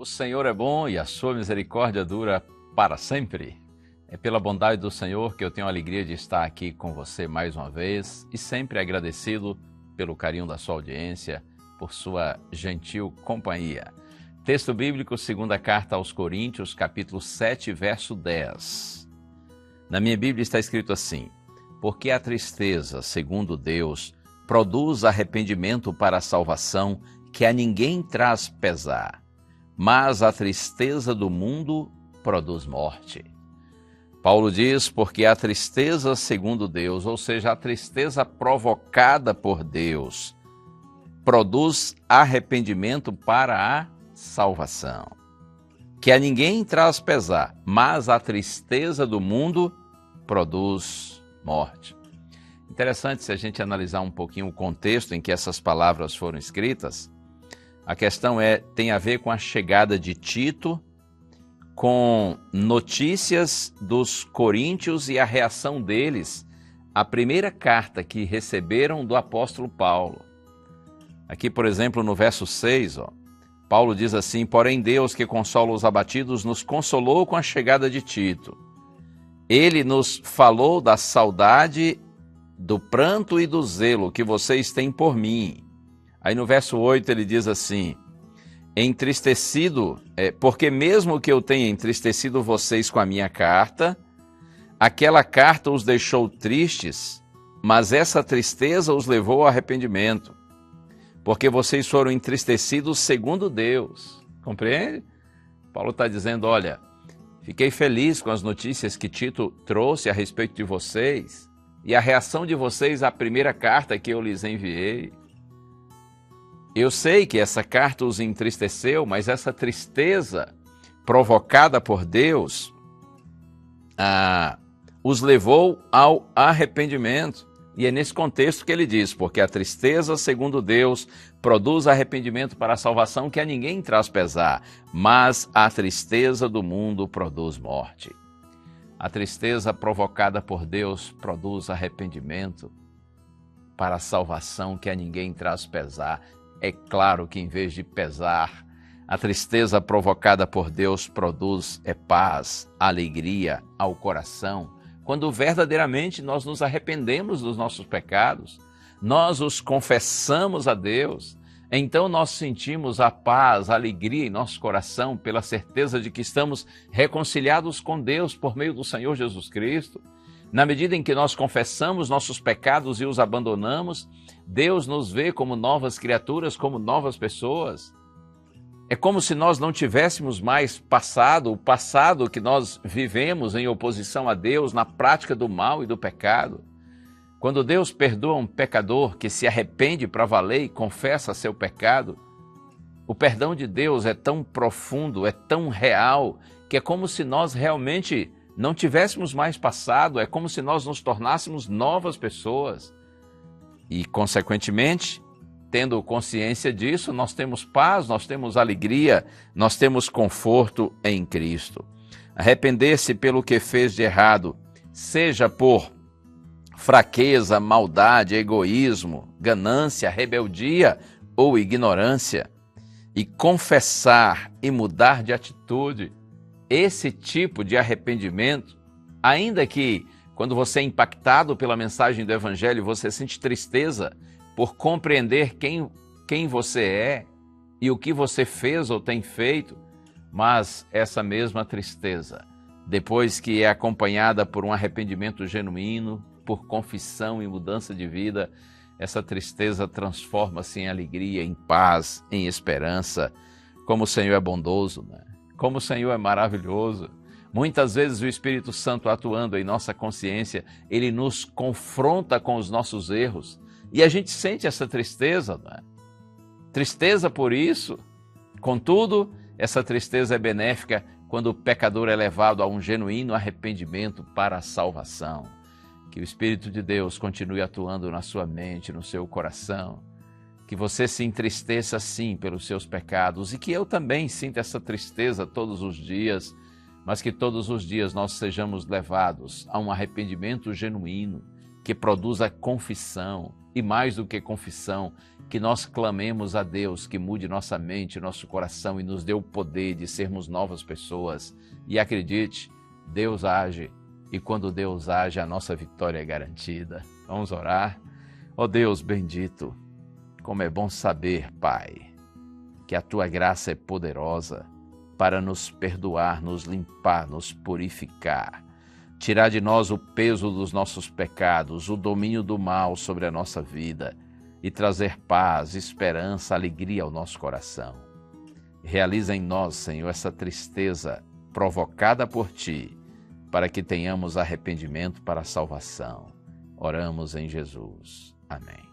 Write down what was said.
O Senhor é bom e a sua misericórdia dura para sempre. É pela bondade do Senhor que eu tenho a alegria de estar aqui com você mais uma vez e sempre agradecido pelo carinho da sua audiência, por sua gentil companhia. Texto bíblico, segunda carta aos Coríntios, capítulo 7, verso 10. Na minha Bíblia está escrito assim: porque a tristeza, segundo Deus, produz arrependimento para a salvação, que a ninguém traz pesar, mas a tristeza do mundo produz morte. Paulo diz, porque a tristeza segundo Deus, ou seja, a tristeza provocada por Deus, produz arrependimento para a salvação, que a ninguém traz pesar, mas a tristeza do mundo produz morte. Interessante se a gente analisar um pouquinho o contexto em que essas palavras foram escritas. A questão tem a ver com a chegada de Tito, com notícias dos coríntios e a reação deles à primeira carta que receberam do apóstolo Paulo. Aqui, por exemplo, no verso 6, Paulo diz assim: porém Deus, que consola os abatidos, nos consolou com a chegada de Tito. Ele nos falou da saudade, do pranto e do zelo que vocês têm por mim. Aí no verso 8 ele diz assim: entristecido, porque mesmo que eu tenha entristecido vocês com a minha carta, aquela carta os deixou tristes, mas essa tristeza os levou ao arrependimento, porque vocês foram entristecidos segundo Deus. Compreende? Paulo está dizendo, olha, fiquei feliz com as notícias que Tito trouxe a respeito de vocês e a reação de vocês à primeira carta que eu lhes enviei. Eu sei que essa carta os entristeceu, mas essa tristeza provocada por Deus os levou ao arrependimento. E é nesse contexto que ele diz, porque a tristeza, segundo Deus, produz arrependimento para a salvação, que a ninguém traz pesar, mas a tristeza do mundo produz morte. A tristeza provocada por Deus produz arrependimento para a salvação, que a ninguém traz pesar. É claro que em vez de pesar, a tristeza provocada por Deus produz paz, alegria ao coração. Quando verdadeiramente nós nos arrependemos dos nossos pecados, nós os confessamos a Deus, então nós sentimos a paz, a alegria em nosso coração pela certeza de que estamos reconciliados com Deus por meio do Senhor Jesus Cristo. Na medida em que nós confessamos nossos pecados e os abandonamos, Deus nos vê como novas criaturas, como novas pessoas. É como se nós não tivéssemos mais o passado que nós vivemos em oposição a Deus, na prática do mal e do pecado. Quando Deus perdoa um pecador que se arrepende para valer e confessa seu pecado, o perdão de Deus é tão profundo, é tão real, que é como se nós realmente não tivéssemos mais passado, é como se nós nos tornássemos novas pessoas. E, consequentemente, tendo consciência disso, nós temos paz, nós temos alegria, nós temos conforto em Cristo. Arrepender-se pelo que fez de errado, seja por fraqueza, maldade, egoísmo, ganância, rebeldia ou ignorância, e confessar e mudar de atitude, esse tipo de arrependimento, ainda que quando você é impactado pela mensagem do Evangelho, você sente tristeza por compreender quem você é e o que você fez ou tem feito, mas essa mesma tristeza, depois que é acompanhada por um arrependimento genuíno, por confissão e mudança de vida, essa tristeza transforma-se em alegria, em paz, em esperança. Como o Senhor é bondoso, né? Como o Senhor é maravilhoso. Muitas vezes o Espírito Santo atuando em nossa consciência, ele nos confronta com os nossos erros. E a gente sente essa tristeza, né? Tristeza por isso. Contudo, essa tristeza é benéfica quando o pecador é levado a um genuíno arrependimento para a salvação. Que o Espírito de Deus continue atuando na sua mente, no seu coração. Que você se entristeça sim pelos seus pecados e que eu também sinta essa tristeza todos os dias, mas que todos os dias nós sejamos levados a um arrependimento genuíno, que produza confissão, e mais do que confissão, que nós clamemos a Deus que mude nossa mente, nosso coração e nos dê o poder de sermos novas pessoas. E acredite, Deus age, e quando Deus age, a nossa vitória é garantida. Vamos orar? Ó Deus bendito, como é bom saber, Pai, que a Tua graça é poderosa para nos perdoar, nos limpar, nos purificar, tirar de nós o peso dos nossos pecados, o domínio do mal sobre a nossa vida e trazer paz, esperança, alegria ao nosso coração. Realiza em nós, Senhor, essa tristeza provocada por Ti, para que tenhamos arrependimento para a salvação. Oramos em Jesus. Amém.